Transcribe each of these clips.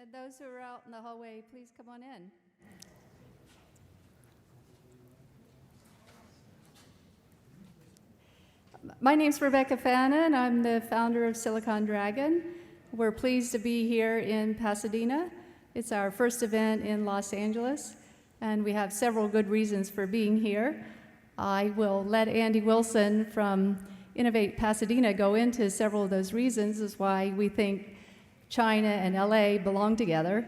And those who are out in the hallway, please come on in. My name's Rebecca Fannin. I'm the founder of Silicon Dragon. We're pleased to be here in Pasadena. It's our first event in Los Angeles, and we have several good reasons for being here. I will let Andy Wilson from Innovate Pasadena go into several of those reasons as why we think China and LA belong together.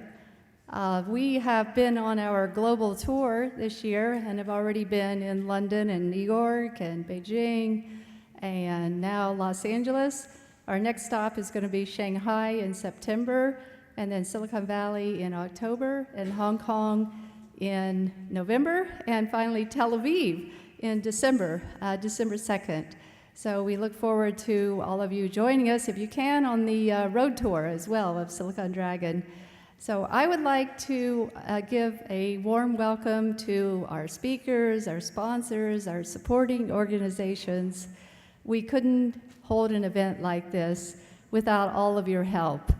We have been on our global tour this year and have already been in London and New York and Beijing and now Los Angeles. Our next stop is going to be Shanghai in September, and then Silicon Valley in October, and Hong Kong in November, and finally Tel Aviv in December 2nd. So we look forward to all of you joining us, if you can, on the road tour as well of Silicon Dragon. So I would like to give a warm welcome to our speakers, our sponsors, our supporting organizations. We couldn't hold an event like this without all of your help.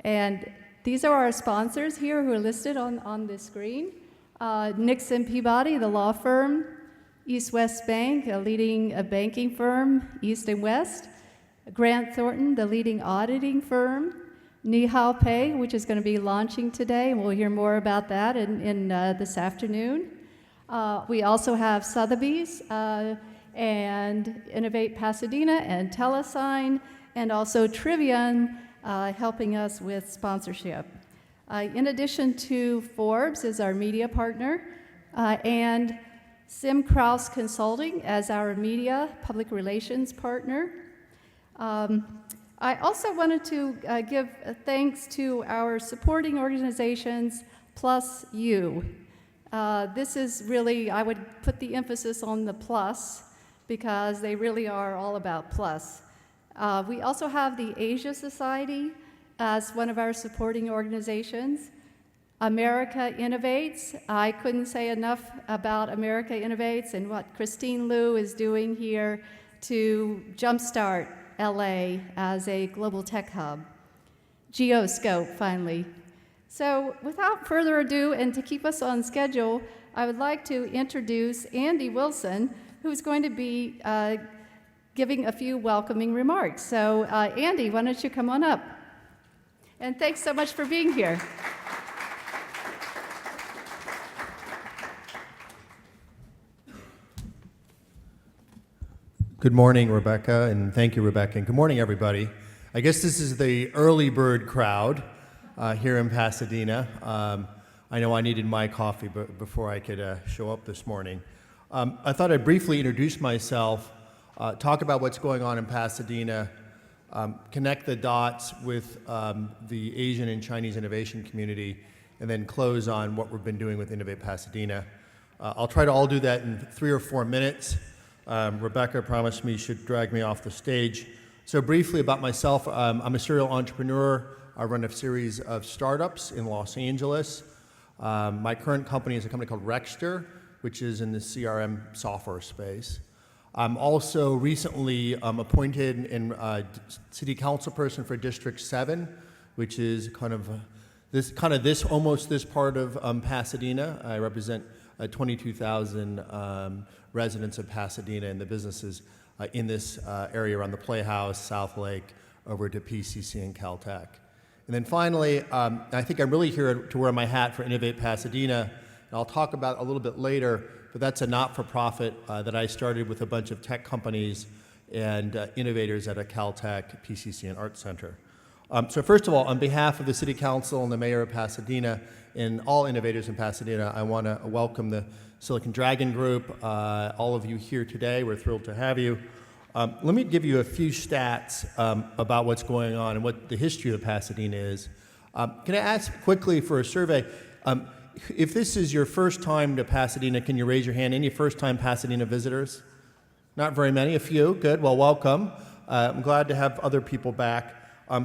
And these are our sponsors here who are listed on the screen. Nixon Peabody, the law firm. East West Bank, a leading banking firm, East and West. Grant Thornton, the leading auditing firm. Nihao Pei, which is going to be launching today, and we'll hear more about that in this afternoon. We also have Sotheby's and Innovate Pasadena and Telesign, and also Trivian helping us with sponsorship. In addition to Forbes as our media partner, and Sim Kraus Consulting as our media public relations partner. I also wanted to give thanks to our supporting organizations, plus you. This is really, I would put the emphasis on the plus, because they really are all about plus. We also have the Asia Society as one of our supporting organizations. America Innovates. I couldn't say enough about America Innovates and what Christine Liu is doing here to jumpstart LA as a global tech hub. Geoscope, finally. So without further ado, and to keep us on schedule, I would like to introduce Andy Wilson, who's going to be giving a few welcoming remarks. So Andy, why don't you come on up? And thanks so much for being here. Good morning, Rebecca, and thank you, Rebecca, and good morning, everybody. I guess this is the early bird crowd here in Pasadena. I know I needed my coffee before I could show up this morning. I thought I'd briefly introduce myself, talk about what's going on in Pasadena, connect the dots with the Asian and Chinese innovation community, and then close on what we've been doing with Innovate Pasadena. I'll try to all do that in 3 or 4 minutes. Rebecca promised me she'd drag me off the stage. So briefly about myself, I'm a serial entrepreneur. I run a series of startups in Los Angeles. My current company is a company called Rexter, which is in the CRM software space. I'm also recently appointed in city council person for District 7, which is almost this part of Pasadena. I represent 22,000 residents of Pasadena and the businesses in this area around the Playhouse, South Lake, over to PCC and Caltech. And then finally, I think I'm really here to wear my hat for Innovate Pasadena, and I'll talk about a little bit later, but that's a not-for-profit that I started with a bunch of tech companies and innovators at a Caltech, PCC, and Art Center. So first of all, on behalf of the City Council and the Mayor of Pasadena and all innovators in Pasadena, I want to welcome the Silicon Dragon Group, all of you here today. We're thrilled to have you. Let me give you a few stats about what's going on and what the history of Pasadena is. Can I ask quickly for a survey? If this is your first time to Pasadena, can you raise your hand? Any first-time Pasadena visitors? Not very many, a few. Good, well, welcome. I'm glad to have other people back.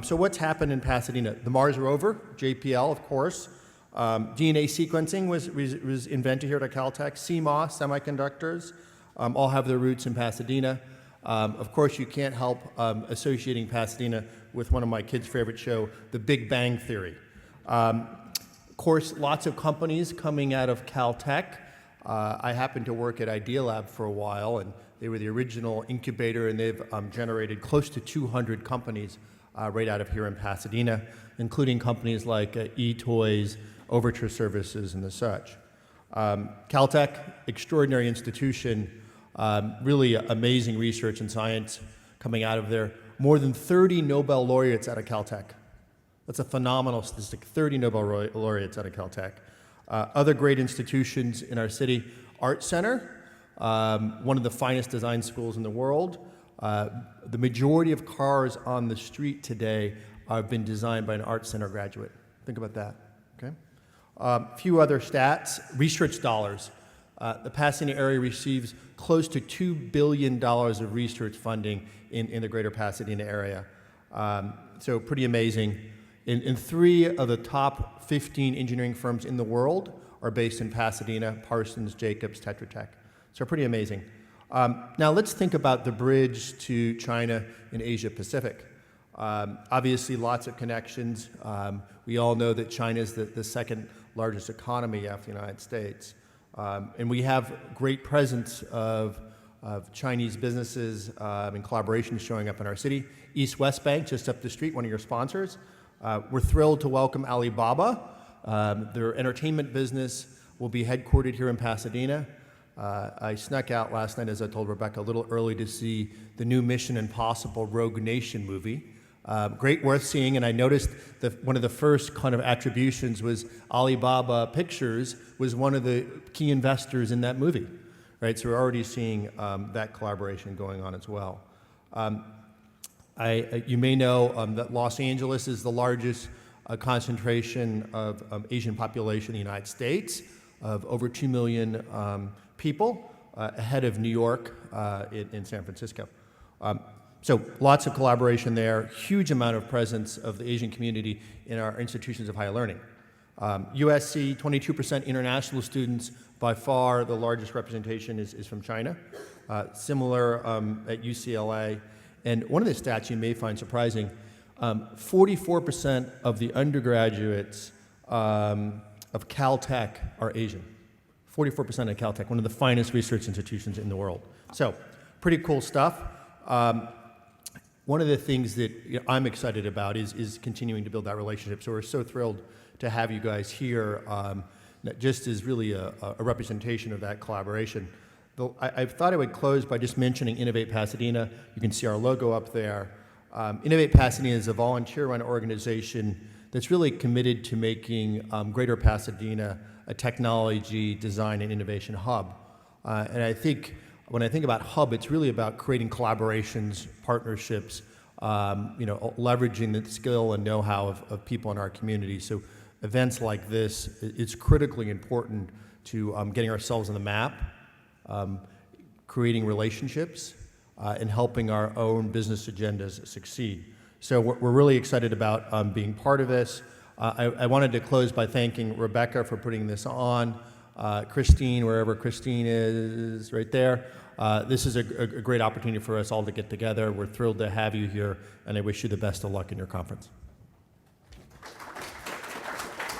So what's happened in Pasadena? The Mars rover, JPL, of course. DNA sequencing was invented here at Caltech. CMOS, semiconductors, all have their roots in Pasadena. Of course, you can't help associating Pasadena with one of my kids' favorite show, The Big Bang Theory. Of course, lots of companies coming out of Caltech. I happened to work at Idealab for a while, and they were the original incubator, and they've generated close to 200 companies right out of here in Pasadena, including companies like eToys, Overture Services, and the such. Caltech, extraordinary institution, really amazing research and science coming out of there. More than 30 Nobel laureates out of Caltech. That's a phenomenal statistic, 30 Nobel laureates out of Caltech. Other great institutions in our city, Art Center, one of the finest design schools in the world. The majority of cars on the street today have been designed by an Art Center graduate. Think about that, okay? A few other stats, research dollars. The Pasadena area receives close to $2 billion of research funding in the greater Pasadena area. So pretty amazing. In 3 of the top 15 engineering firms in the world are based in Pasadena, Parsons, Jacobs, Tetra Tech. So pretty amazing. Now let's think about the bridge to China and Asia Pacific. Obviously lots of connections. We all know that China is the second largest economy after the United States. And we have great presence of Chinese businesses and collaborations showing up in our city. East-West Bank, just up the street, one of your sponsors. We're thrilled to welcome Alibaba. Their entertainment business will be headquartered here in Pasadena. I snuck out last night, as I told Rebecca, a little early to see the new Mission Impossible Rogue Nation movie. Great, worth seeing, and I noticed that one of the first kind of attributions was Alibaba Pictures was one of the key investors in that movie, right? So we're already seeing that collaboration going on as well. You may know that Los Angeles is the largest concentration of Asian population in the United States, of over 2 million people, ahead of New York in San Francisco. So lots of collaboration there, huge amount of presence of the Asian community in our institutions of higher learning. USC, 22% international students, by far the largest representation is from China. Similar at UCLA. And one of the stats you may find surprising, 44% of the undergraduates of Caltech are Asian. 44% of Caltech, one of the finest research institutions in the world. So pretty cool stuff. One of the things that I'm excited about is continuing to build that relationship. So we're so thrilled to have you guys here, just as really a representation of that collaboration. I thought I would close by just mentioning Innovate Pasadena. You can see our logo up there. Innovate Pasadena is a volunteer-run organization that's really committed to making Greater Pasadena a technology, design, and innovation hub. And I think when I think about hub, it's really about creating collaborations, partnerships, leveraging the skill and know-how of people in our community. So events like this, it's critically important to getting ourselves on the map, creating relationships, and helping our own business agendas succeed. So we're really excited about being part of this. I wanted to close by thanking Rebecca for putting this on, Christine, wherever Christine is, right there. This is a great opportunity for us all to get together. We're thrilled to have you here, and I wish you the best of luck in your conference.